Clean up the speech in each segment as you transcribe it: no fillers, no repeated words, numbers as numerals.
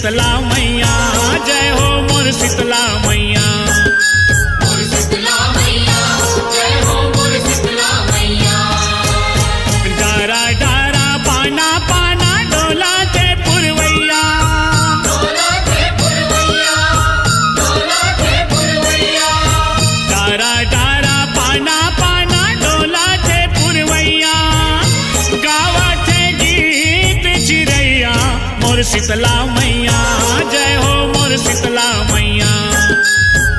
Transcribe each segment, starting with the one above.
शीतला मैया, जय हो मोर शीतला मैया। मोर शीतला मैया, जय हो मोर शीतला मैया। डारा डारा पाना पाना डोला थे पुरवैया, डोला थे पुरवैया, डोला थे पुरवैया। डारा डारा पाना पाना डोला थे पुरवैया, गावा थे गीत चिरैया मोर शीतला मैया, जय हो मोर शीतला मैया।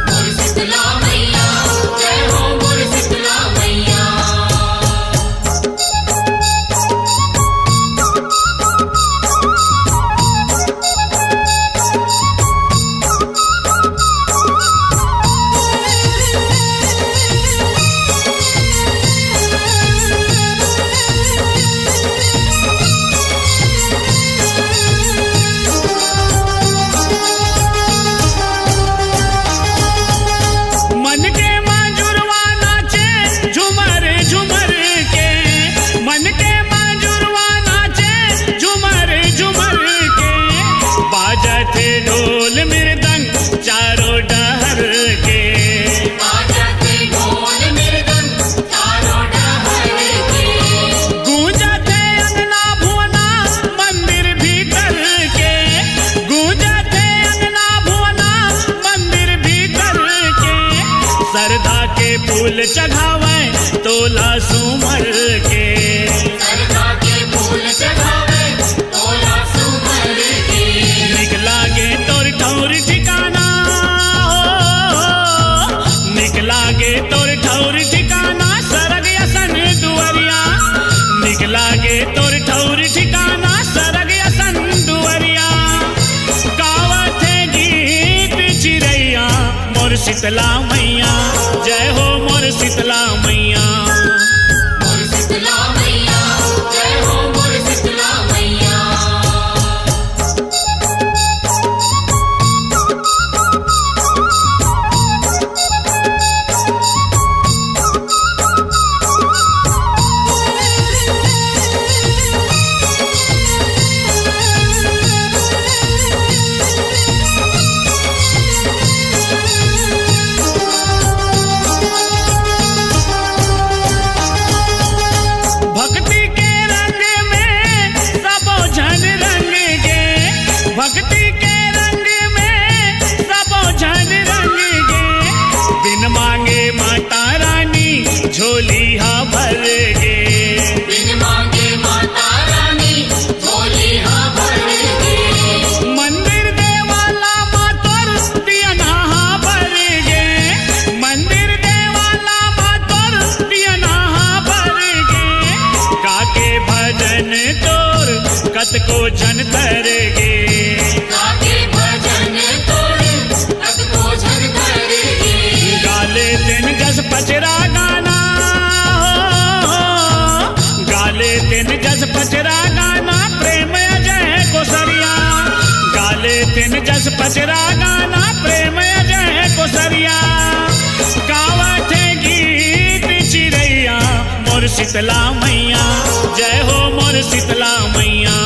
मोर शीतला मैया, जय हो मोर शीतला मैया। मन के मांजुरवा नाचे झुमर झुमर के, मन के मांजुरवा नाचे झुमर झुमर के, बाजते ढोल मृदंग चारों डहर के, बाजते ढोल मृदंग चारों डहर के। गूंजते अंगना भुवना मंदिर भीतर के, गूंजते अंगना भुवना मंदिर भीतर के, सरधा के फूल चढ़ावे तोला सुमर के, सरधा के फूल चढ़ावे तोला सुमर के। निक लागे तोर ठौर ठिकाना हो, निक लागे तोर ठौर ठिकाना सरग असन दुवरिया, निक लागे तोर ठौर ठिकाना सरग असन दुवरिया, गावत है गीत चिरैया मोर शीतला मैया, जय हो मोर शीतला मैया। मोर शीतला मैया, जय हो मोर शीतला मैया। भक्ति के रंग में सबो झन रंग गे, भक्ति के रंग में सबो झन रंग गे, बिन मांगे माता रानी झोली हा भर गे, बिन मांगे माता रानी झोली हा भर गे। मंदिर देवाला मातोर दियना हा भर गे, मंदिर देवाला मातोर दियना हा भर गे, काके भजन तोर कतको जन तर गे, गाके भजन तोड़ कतको झन धर गे। गाले दिन जस पचरा गाना हो, गाले दिन जस पचरा गाना प्रेम अजय कोसरिया, गाले दिन जस पचरा गाना प्रेम अजय कोसरिया, गावत है गीत चिरैया मोर शीतला मैया, जय हो मोर शीतला मैया।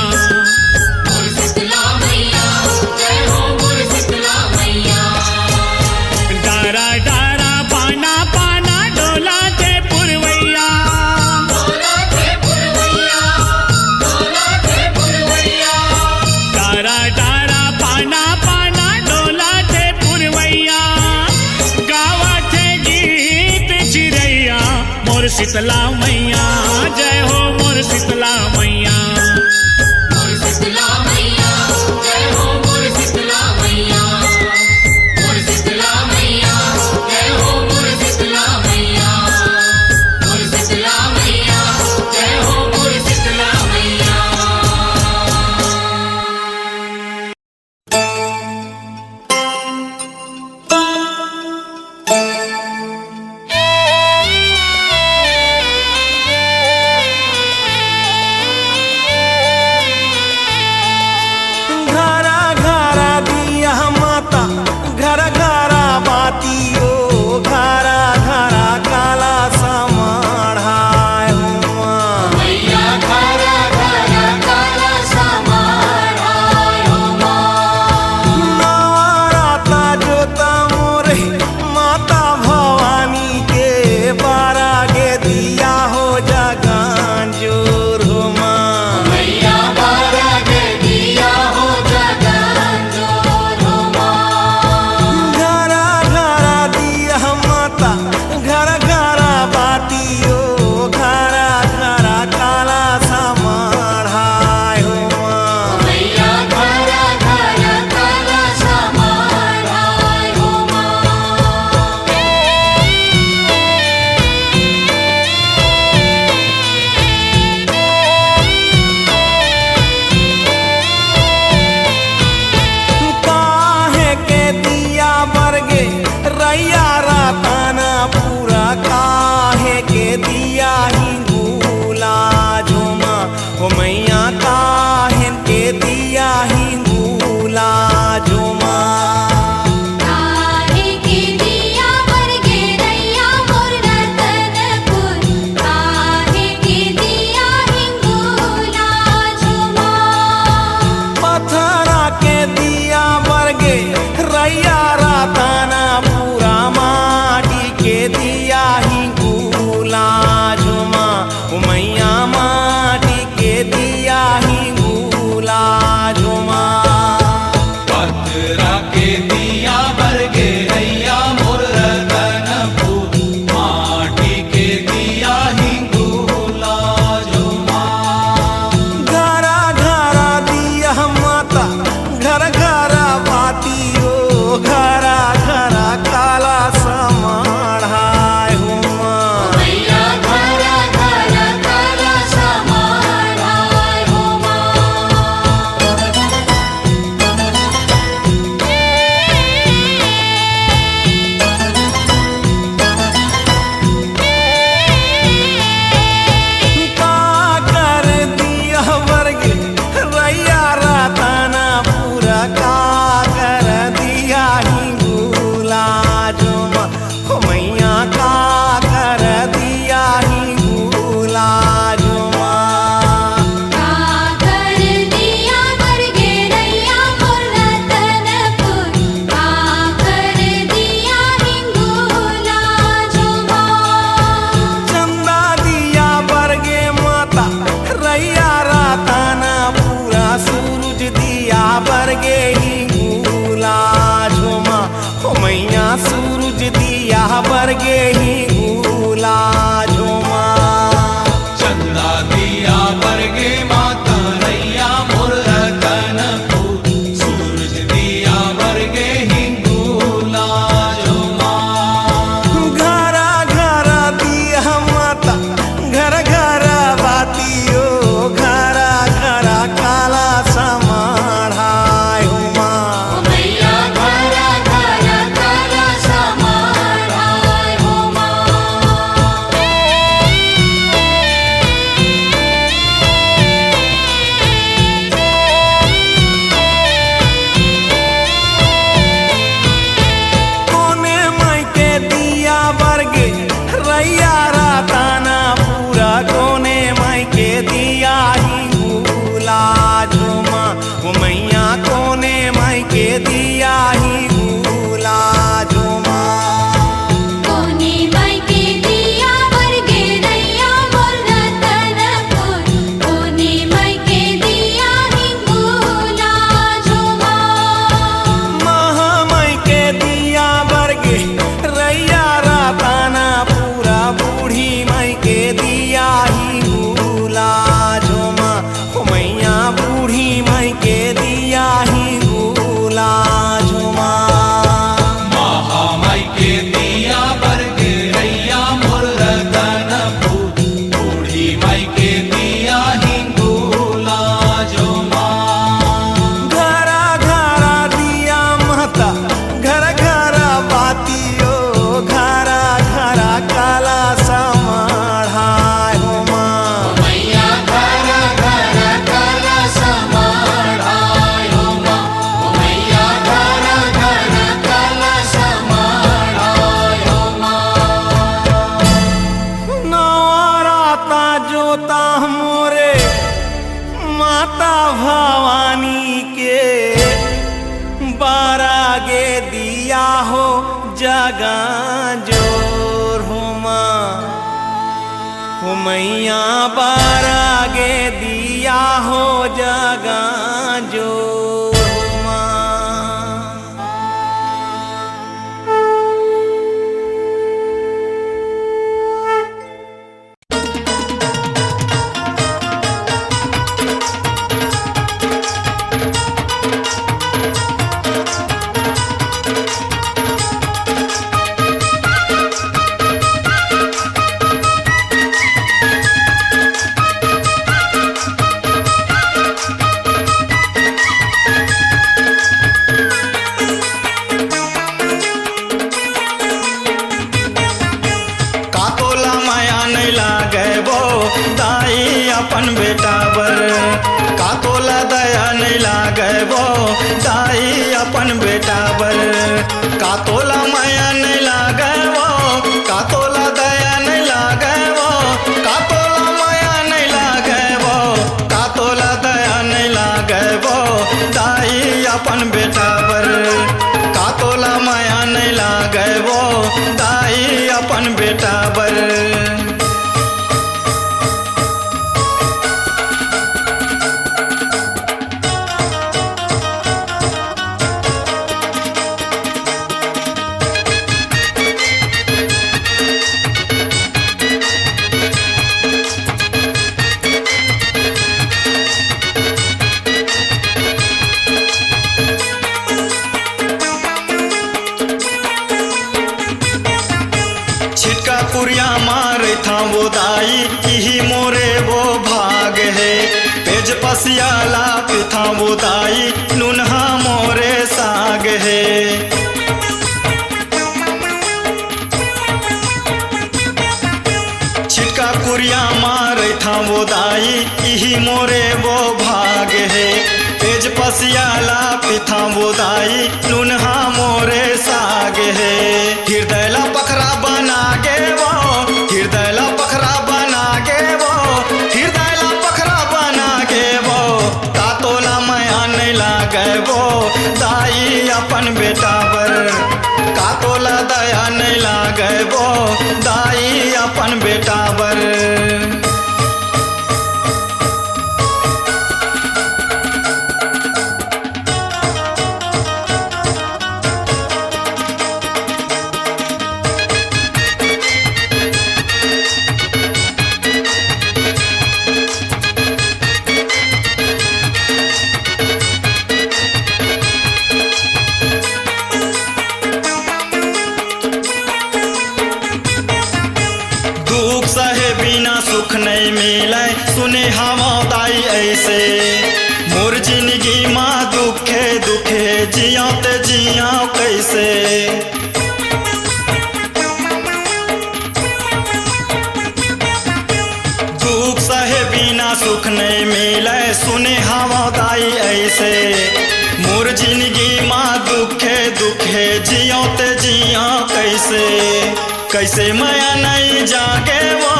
मोर शीतला मैया, जय हो मोर शीतला मैया। डारा डारा पाना पाना डोला थे पुरवैया, डोला थे पुरवैया, डोला थे पुरवैया। डारा डारा पाना पाना डोला थे पुरवैया, गावा थे गीत चिरैया मोर शीतला मैया, जय हो मोर शीतला मैया। मोर शीतला मैया, जय हो मोर शीतला मैया। मोर शीतला मैया, जय हो मोर शीतला मैया। मोर शीतला मैया, जय हो मोर शीतला मैया। Thank you. दिया हिंगूला झुमा हो मैया काहेन के दिया हिंगूला झुमा काहे के दिया बरगे रैया मोर रतनपुर काहे के दिया हिंगोला झुमा पथरा के दिया बरगे रैया राताना पूरा माटी के दिया हिंगूला झुमा हो मैया माटी के दिया हिंगूला झुमा पतरा के दिया बरगे रैया मोर रतनपुर माटी के दिया हिंगूला झुमा घरा घरा दिया माता घर घरा बातियो घरा घरा काला समाढ़ाय हुमा मैया घरा घरा काला समाढ़ाय हो का कर दिया वर्गे रैया राताना पूरा का कर दिया हिंगूला झुमा हो मैया का कर दिया हिंगूला झुमा का कर दिया बरगे रैया मोर रतनपुर का कर दिया हिंगोला झुमा चंदा दिया बरगे माता रैया राताना पूरा सूरज दिया बरगे हिंगूला झुमा हो मैया सूरज दिया बरगे हिंगूला झुमा चंदा दिया बरगे माता रैया मोर रतनपुर सूरज दिया बरगे हिंगूला झुमा घरा घरा दिया माता घर घरा बातियो घरा घरा काला समाढ़ाय हुमा मैया घरा घरा काला समाढ़ाय हो कोने माई के दिया बरगे रैया राताना पूरा कोने माई के दिया हिंगूला झुमा वो मैया कोने माई के दिया हिंगूला झुमा कोने माई के दिया बरगे रैया मोर रतनपुर कोने माई के दिया हिंगोला झुमा महामाई के दिया बरगे रैया राताना पूरा बूढ़ी माई के दिया हिंगूला झुमा हो मैया बूढ़ी माई के दिया हिंगूला झुमा महामाई के दिया बरगे रैया मोर रतनपुर बूढ़ी माई के दिया हिंगूला झुमा घरा घरा दिया माता घर घरा बातियो घरा घरा काला समाढ़ाय हुमा मैया घरा घरा काला समाढ़ाय हो मैया घरा घरा काला समाढ़ाय हो नवराता जोता मोरे माता भवानी के बारा गे दिया हो जगा जोर हुमा हो मैया बारा गे दिया हो जगा जोर हुमा नहीं लागे वो दाई अपन बेटा बर। का तोला दया नहीं लागे वो दाई अपन बेटा बर। का तोला माया नहीं लागे वो, का तोला दया नहीं लागे वो, का तोला माया नहीं लागे वो, का तोला दया नहीं लागे वो दाई अपन बेटा बर। का तोला माया नहीं लागे वो दाई अपन बेटा बर। छिटका पुरिया मारे था वो दाई यही मोरे वो भाग है। पेज पसियाला पे था वो दाई नुनहा मोरे साग है। छिटका पुरिया मारे था वो दाई यही मोरे वो भाग है। पेज पसियाला पे था वो दाई नुनहा मोरे साग है। हृदय ला पखरा बना गे वो, हृदय ला पखरा बना गे वो, हृदय ला पखरा बना गे वो। का तोला माया नहीं लागे वो दाई अपन बेटा बर। का तोला दया नहीं लागे वो दाई अपन बेटा बर। दुख सहे बिना सुख नहीं मिले सुने हवा दाई ऐसे। मोर जिंदगी माँ दुखे दुखे जिया ते जिया कैसे। दुख सहे बिना सुख नहीं मिले सुने हवा दाई ऐसे। मोर जिंदगी माँ दुखे दुखे जिया ते जिया कैसे। कैसे माया नहीं जागे वो,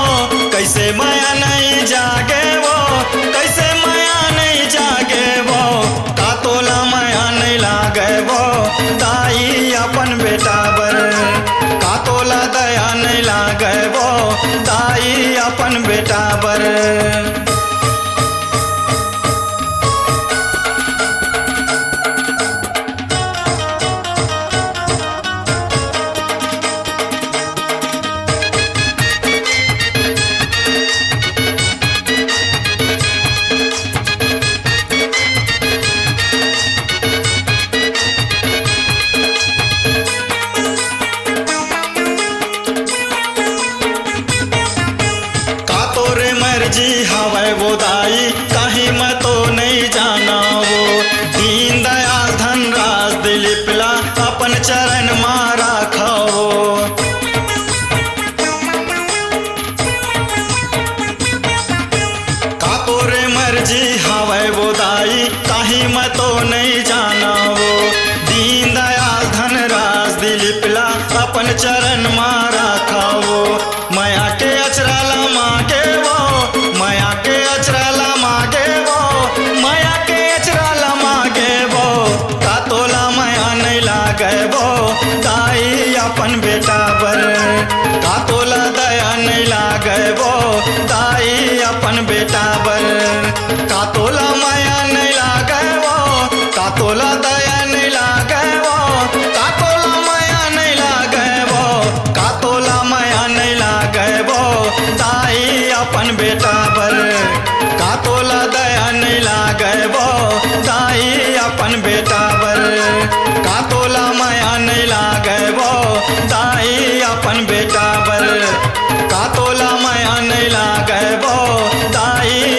कैसे माया नहीं जागे वो, कैसे माया नहीं जागे वो। का तोला माया नहीं लागे वो दाई अपन बेटा बर। का तोला दया नहीं लागे वो दाई अपन बेटा बर। जी हवे वो दाई कहीं मैं तो नहीं जाना वो। दीन दयाल धनराज दिलीप ला अपन चरण मारा खाओ। का तोरे मर्जी हवे वो दाई कहीं मैं तो नहीं जाना वो। दीन दयाल धनराज दिलीप ला अपन चरण मारा खाओ। माया के अचरा ला मांगे वो, माया के अचरा ला मांगे वो, माया के अचरा ला मांगे वो। का तोला माया नहीं लागे वो दाई अपन बेटा बर। का तोला दया नहीं लागे वो दाई अपन बेटा बर। का तोला माया नहीं लागे वो, का तोला दया नहीं लागे वो, का तोला माया नहीं लागे वो, का तोला माया नहीं लागे वो दाई अपन बेटा बर। का तोला दया नहीं लागे वो दाई अपन बेटा बर। का तोला माया नहीं लागे वो दाई अपन बेटा बर। का तोला माया नहीं लागे वो दाई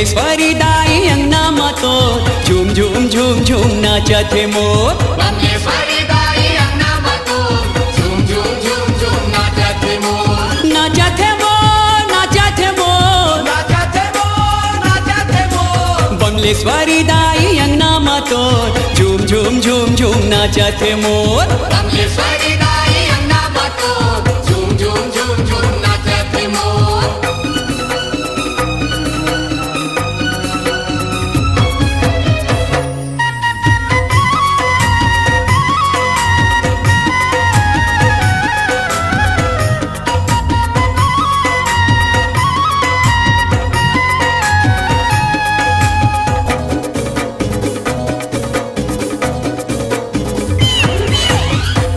बमलेश्वरी दाई अंगना मातो झूम झूम झूम झूम नाचत है मोर। बमलेश्वरी दाई अंगना मातो झूम झूम झूम झूम नाचत है मोर। नाचत है मोर, नाचत है मोर, नाचत है मोर, नाचत है मोर। बमलेश्वरी दाई अंगना मातो झूम झूम झूम झूम नाचत है मोर। बमलेश्वरी दाई अंगना मातो झूम झूम झूम झूम नाचत है मोर।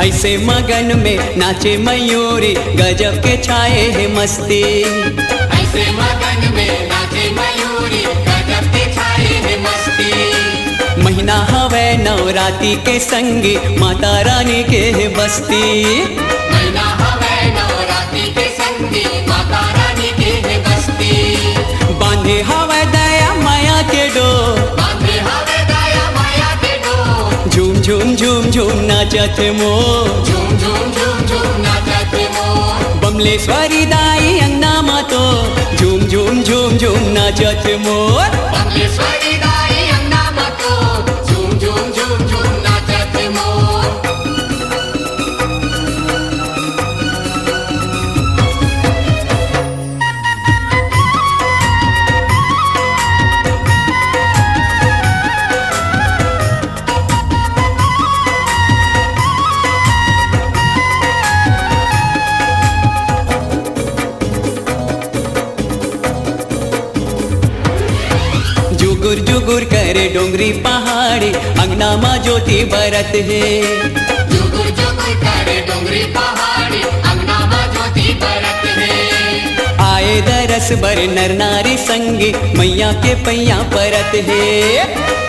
ऐसे मगन में नाचे मयूरी गजब के छाए है मस्ती। ऐसे मगन में नाचे मयूरी गजब के छाए है मस्ती। महीना हवे नवरात्रि के संगी माता रानी के है बस्ती। महीना हवे नवरात्रि के संगी माता रानी के है बस्ती। बांधे हवे दया माया के डोर, बांधे हवे दया माया के डोर। झूम झूम झूम झूम नाचत है मोर। झूम झूम झूम झूम नाचत है मोर। बमलेश्वरी दाई अंगना मातो झूम झूम झूम झूम नाचत है मोर। बमलेश्वरी दाई अंगना मातो झूम झूम झूम झूम नाचत है मोर। जुगुर जुगुर करे डोंगरी पहाड़ी अंगना माँ ज्योति बरत है। जुगुर जुगुर करे डोंगरी पहाड़ी अंगना माँ ज्योति बरत है। आए दरस बर नर नारी संगी मैया के पैया परत है।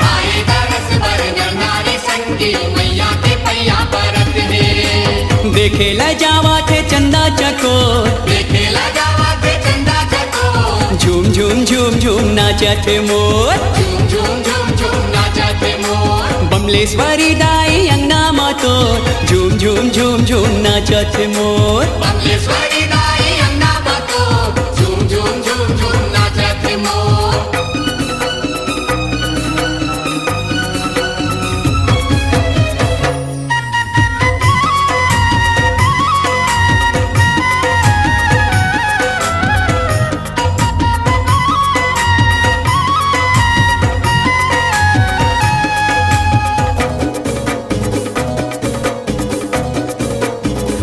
आए दरस बर नर नारी संगी मैया के पैया परत है। देखे ला जावा थे चंदा चको देखे लगावा थे चंदा चको। झूम झूम झूम झूम नाचत है मोर। झूम झूम झूम झूम नाचत है मोर। बमलेश्वरी दाई अंगना मातो झूम झूम झूम झूम नाचत है मोर। बमलेश्वरी दाई अंगना मातो झूम झूम झूम झूम नाचत है मोर।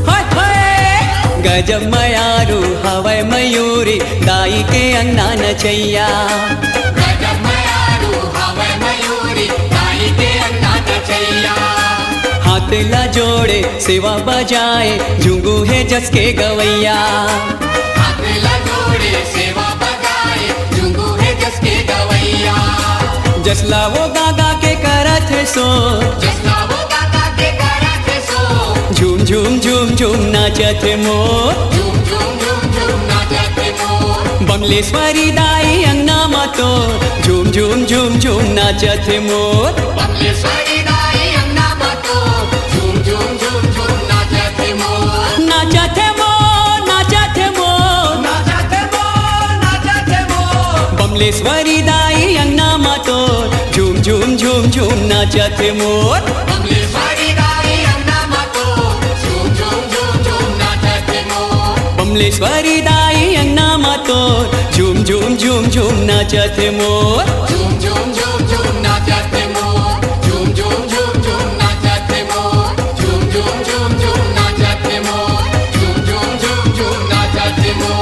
हाय हाय गजब मयारू हवै मयूरी दाई के अंगना नचैया। गजब मयारू हवै मयूरी दाई के अंगना नचैया। हाथ ला जोड़े सेवा बजाए झुंगू है जस के गवैया। हाथ ला जोड़े सेवा बजाए झुंगू है जस के गवैया। जसला वो गागा के करत है सो जसला वो गाता के करत है सो। झूम झूम झूम झूम नाचत है मोर। झूम झूम झूम झूम नाचत है मोर। बमलेश्वरी दाई अंगना मातो झूम झूम झूम झूम नाचत है मोर। बमलेश्वरी दाई अंगना मातो झूम झूम झूम झूम नाचत है मोर। नाचत है मोर, नाचत है मोर, नाचत है मोर, नाचत है मोर। बमलेश्वरी दाई अंगना मातो झूम झूम झूम झूम नाचत है मोर। बमलेश्वरी दाई अंगना मातो झूम झूम झूम झूम नाचत है मोर। बमलेश्वरी दाई अंगना मातो झूम झूम झूम झूम नाचत है मोर। झूम झूम झूम झूम नाचत है मोर। झूम झूम झूम झूम नाचत है मोर। झूम झूम झूम झूम नाचत है मोर। झूम झूम झूम झूम नाचत है मोर।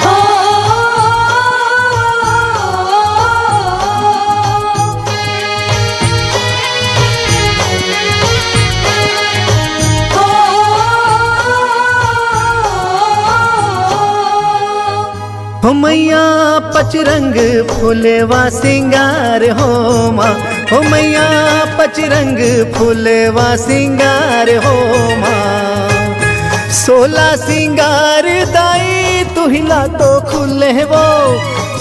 ओ हो मैया पचरंग फूलवा सिंगार हो माँ, हो मैया पचरंग फूलवा सिंगार हो माँ। 16 सिंगार दाई तुहिला तो खुले वो,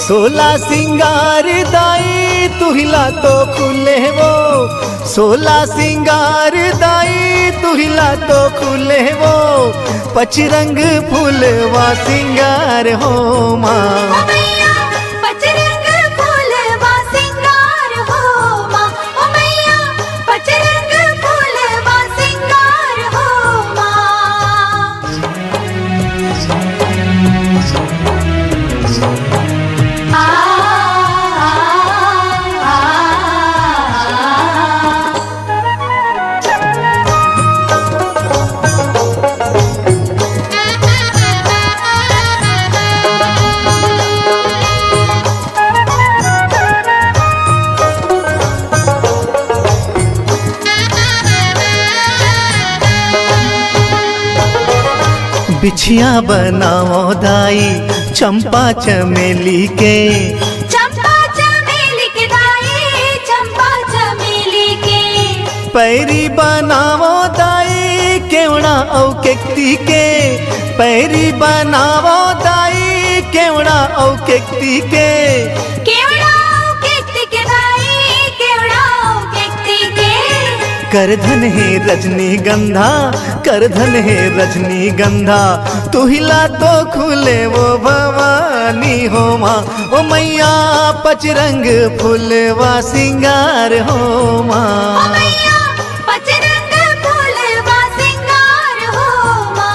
16 सिंगार दाई तुहिला तो खुले वो, 16 सिंगार दाई तुहिला तो खुले वो। पचरंग फूलवा सिंगार हो माँ, ओ मैया पचरंग फूलवा सिंगार हो माँ, ओ मैया पचरंग फूलवा सिंगार हो माँ। आ बिछिया बनाओ दाई चंपा चमेली के, चंपा चमेली के दाई चंपा चमेली के। पैरी बनाओ दाई केवड़ा औ केकती के, पैरी बनाओ दाई केवड़ा औ केकती के। केवड़ाओ केकती के दाई केवड़ाओ केकती के। करधन है रजनीगंधा, करधन है रजनीगंधा तुहिला तो खुले वो भवानी हो माँ। ओ मैया पचरंग फूलवा सिंगार हो ओ माँ, मैया पचरंग फूलवा सिंगार हो माँ।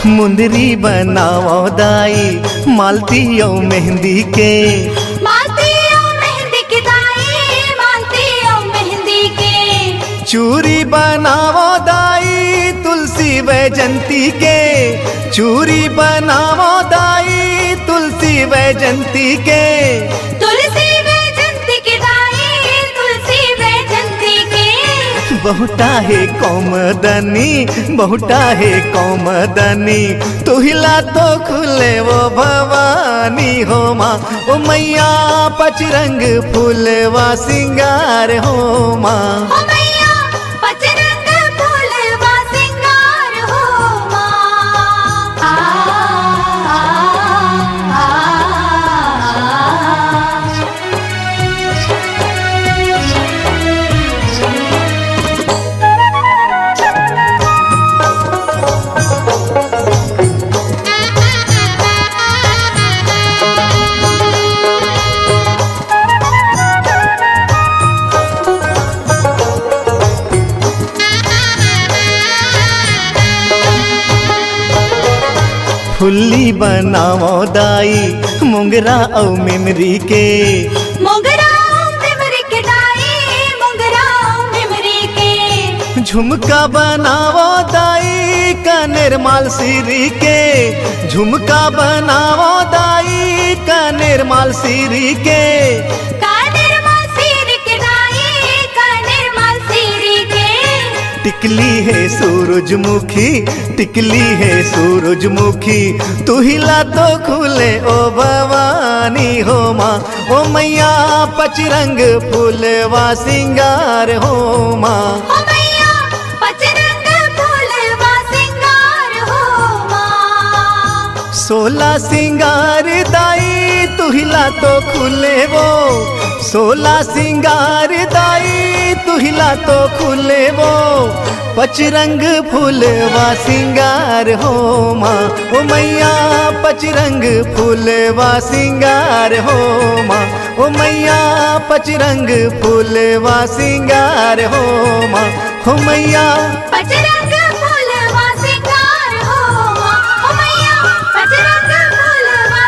मुंदरी बनाओ दाई मालती औ मेहंदी के, मालती ओ मेहंदी के दाई मालती ओ मेहंदी के। चूरी बनाओ दाई तुलसी वैजंती के, चूरी बनाओ दाई तुलसी वैजंती के। तुलसी वैजंती के दाई तुलसी वैजंती के। बहुटा है कौमदनी, बहुटा है कौमदनी तुहिला तो खुले वो भवानी हो माँ। ओ मैया पचरंग फूलवा सिंगार हो माँ, ओ मैया पचरंग फूलवा सिंगार हो माँ। फुल्ली बनाओ दाई मुंगरा औ मेमरी के, मोगरा मेमरी के दाई मोगरा मेमरी के। झुमका बनाओ दाई कनेर माल सिरी के, झुमका बनाओ दाई कनेर माल सिरी के। कानेर माल सिर के दाई कानेर माल सिर के। टिकली है सूरजमुखी, टिकली है सूरजमुखी तुहिला तो खुले ओ भवानी हो माँ। ओ मैया पचरंग फूलवा सिंगार हो माँ, ओ मैया पचरंग फूलवा सिंगार हो माँ। 16 सिंगार दाई तुहिला तो खुले वो, 16 सिंगार दाई तुहिला तो खुले वो। पचरंग फूलवा सिंगार हो माँ, ओ मैया पचरंग फूलवा सिंगार हो माँ, ओ मैया पचरंग फूलवा सिंगार हो माँ, हो मैया पचरंग फूलवा सिंगार हो माँ। ओ मैया पचरंग फूलवा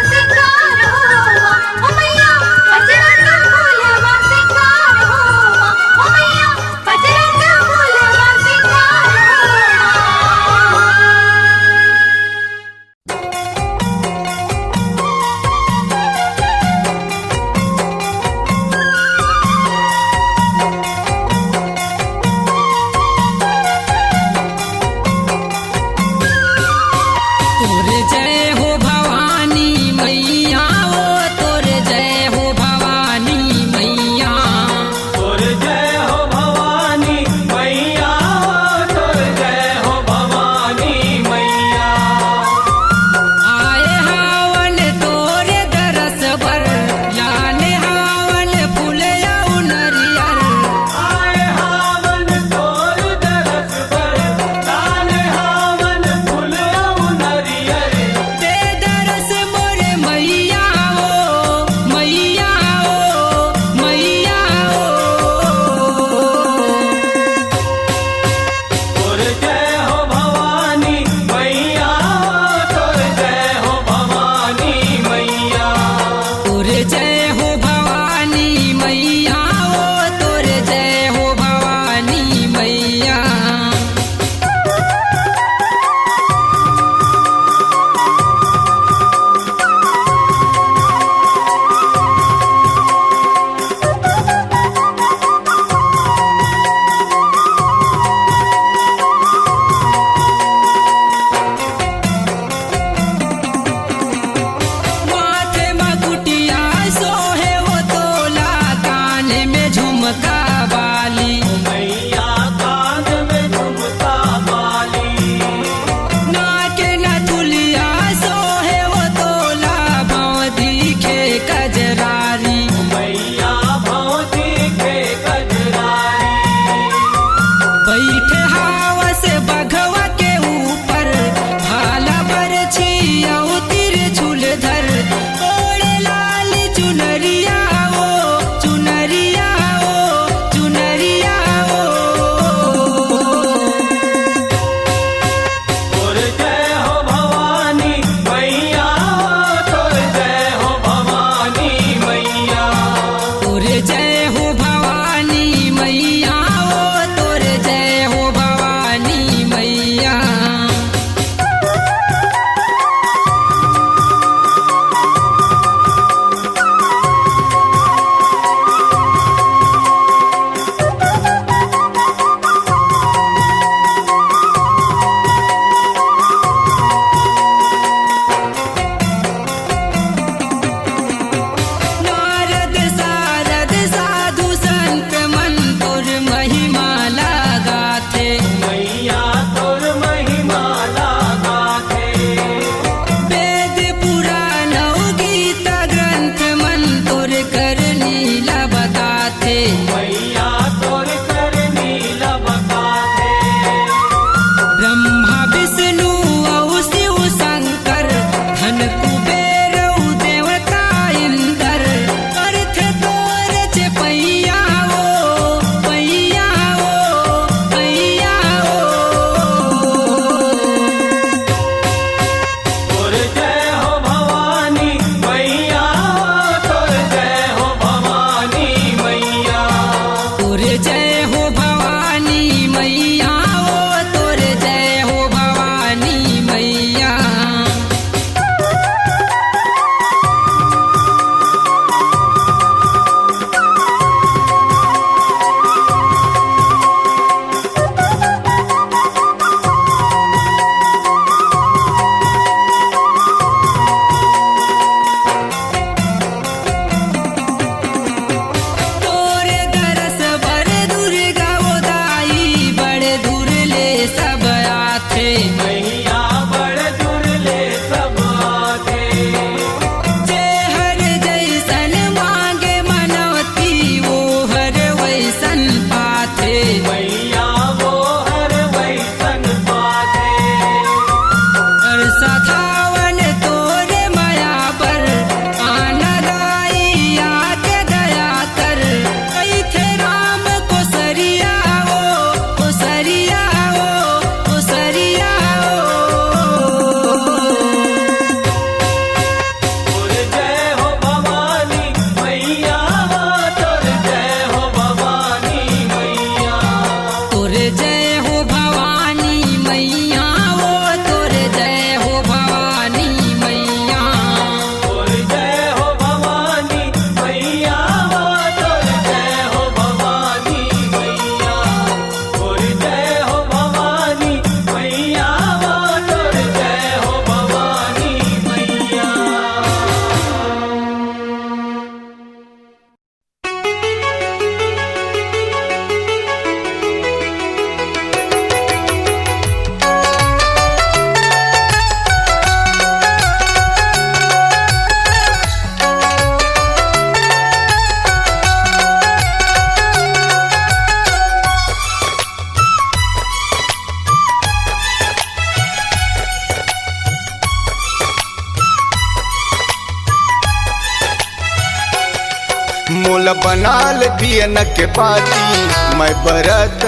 मोल बनाल दियन के बाती मैं बरत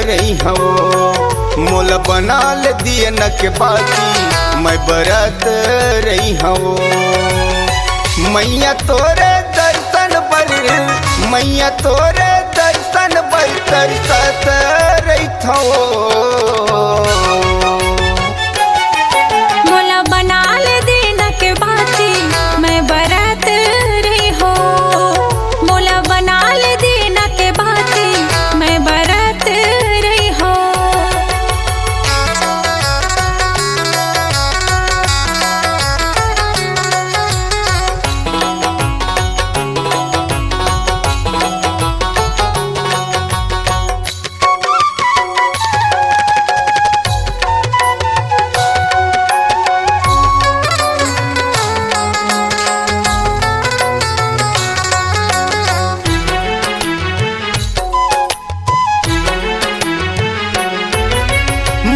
रही हूँ। मोल बनाल दियन के बाती मैं बरत रही हूँ। मैया तोरे दर्शन बर, मैया तोरे दर्शन बर तरसत रही मोला बनाल दिन के बाती मैं बरत रही हो। मोला बनाल दिन के बाती मैं बरत रही हो।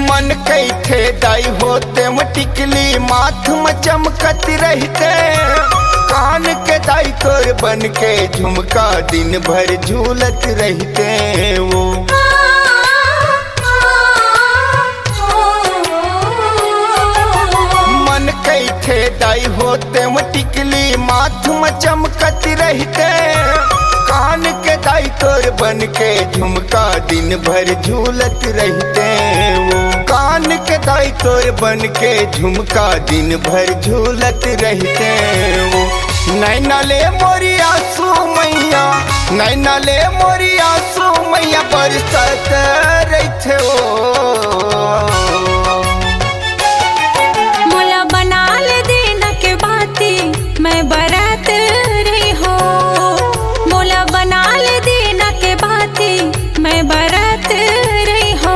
मन कैथे दाई होते म टिकली माथ में चमकत रहते। कान के दाई तोर बन के झुमका दिन भर झूलत रहते वो। मन कैथे दाई होते म टिकली माथ में चमकत रहते। कान के दाई तोर बन के झुमका दिन भर झूलत रहते वो। कान के दाई तोर बन के झुमका दिन भर झूलत रहते वो। नैना ले मोरी आंसू मैया, नैना ले मोरी आंसू मैया बरसत रहते वो। मोला बनाल दिन के बाती मैं बरत रही हो। मोला बनाल दिन के बाती मैं बरत रही हो।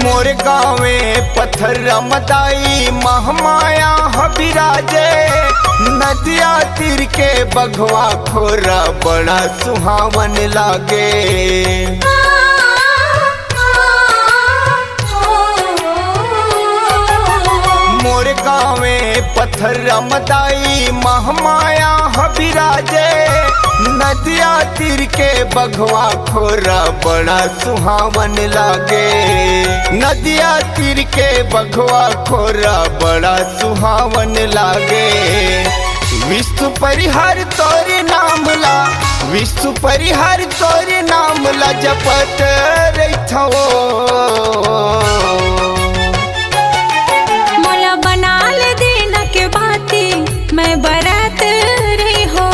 मोर गाँवे पत्थर रमदाई महमाया हबिराजे। नदिया तीर के बघवा खोरा बड़ा सुहावन लागे। मोर गाँवे पत्थर रमदाई महमाया हबिराजे। नदिया तीर के बघवा खोरा बड़ा सुहावन लागे। नदिया तीर के बघवा खोरा बड़ा सुहावन लागे। विश्व परिहर तोरे नाम ला, विश्व परिहर तोरे नाम ला जपत रहिथो। मोला बनाल दिन के बाती मैं बरत रही हो।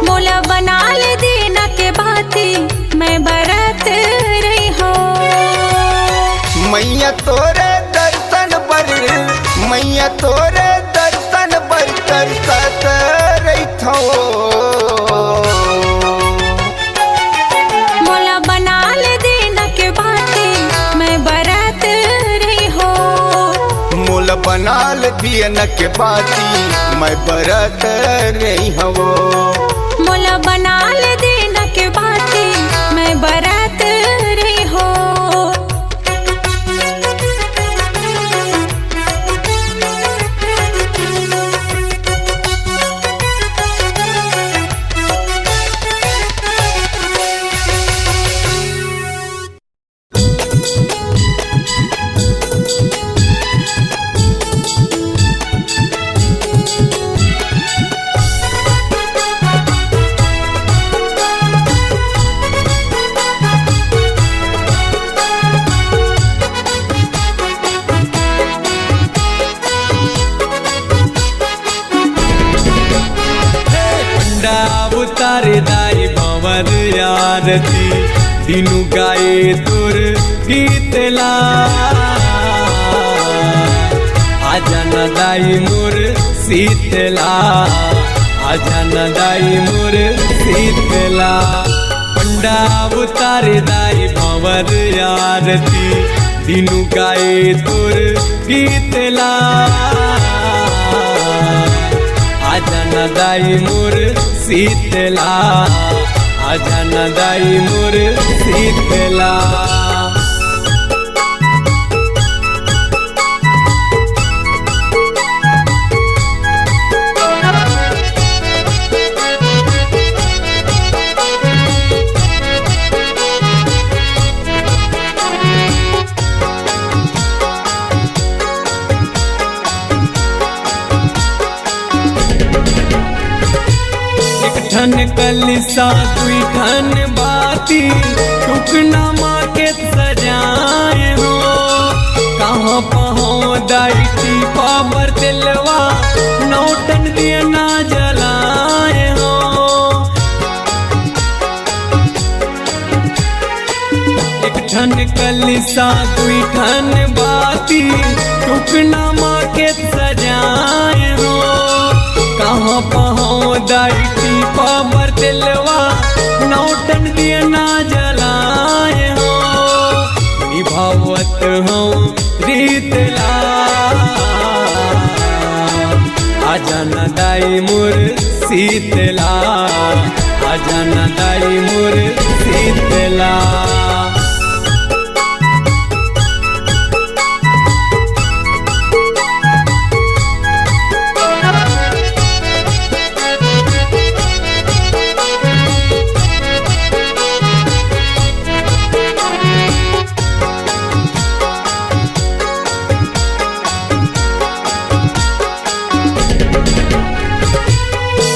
मोला बनाल दिन के बाती मैं बरत रही हो। मैया तोरे दर्शन बर, मैया तोरे दर्शन बर तरसत रहिथो। मोला बनाल दिन के बाती मैं बरत रही हो। मोल बनाल दियन के बाती मैं बरत रही हूँ। मोला बनाल दिन के बाती मैं बरत रही हो। तारे दाई भंवर आरती दिनु गाए तोर गीतला आजा न दाई मोर शीतला आजा न दाई मोर शीतला पंडा अवतार दाई भंवर आरती दिनु गाए तोर गीतला आजा न दाई मोर शीतला आजा न दाई मोर शीतला ठन कलिसा दुई ठन बाती टुकना माँ के सजाए हो कहाँ पहुँ दाई पावर दिलवा नौटन दिया ना जलाए हो एक ठन कलिसा दुई ठन बाती टुकना माँ के सजाए हो कहाँ पहुँ दाई पावर दिलवा नौटन दिया ना जलाए हो निभावत हूँ रीतला आजा न दाई मोर शीतला आजा न दाई मोर शीतला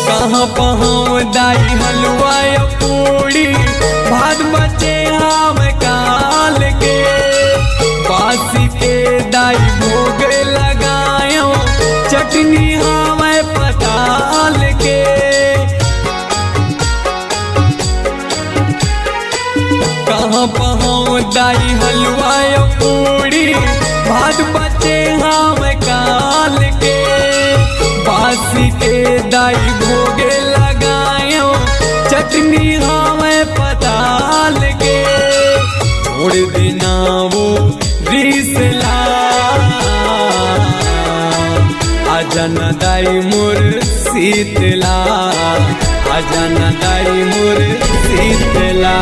कहाँ पहुँ दाई हलवा पूड़ी भात बचे हम काल के बासी के दाई भोग लगायो चटनी हम पताल के कहाँ पहुँ दाई हलवा पूड़ी भात बचे हम काल के बासी के दाई भोगे लगायो चटनी हमें पताल के छोड़ देना वो रीसला आजा न दाई मोर शीतला आजा न दाई मोर शीतला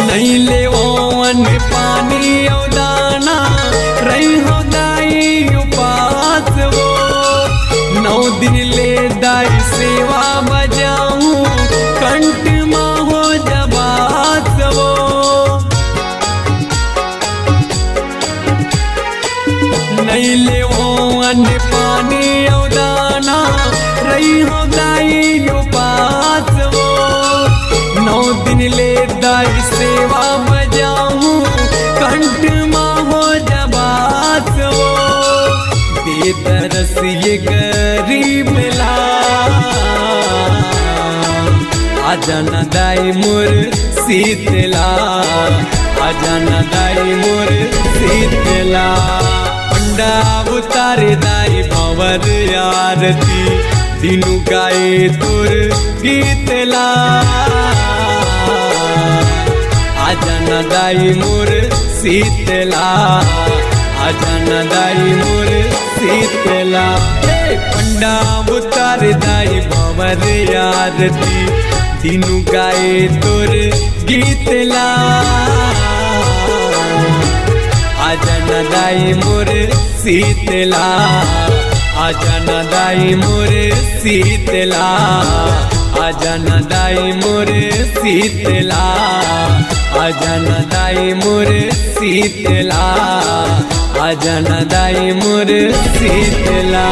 नहीं ले ओवन पानी और दाना रही हो दाई उपास वो 9 दिन ले दाई सेवा बजाऊं कंठ माँ हो जबास वो नहीं ले ओवन पानी और दाना रही हो दाई उपास वो 9 दिन ले दाई सेवा बजाऊं कंठ माँ हो जबात वो दे तरस ये गरीब ला आजा न दाई मोर शीतला आजा न दाई मोर शीतला पंडा अवतार दाई भंवर आरती दिनु गाए तोर गीतला आजा न दाई मोर शीतला आजा न दाई मोर शीतला पंडा अवतार दाई भंवर आरती दिनु गाए तोर गीतला आजा न दाई मोर शीतला आजा न दाई मोर शीतला आजा न दाई मोर शीतला आजा न दाई मोर शीतला आजा न दाई मोर शीतला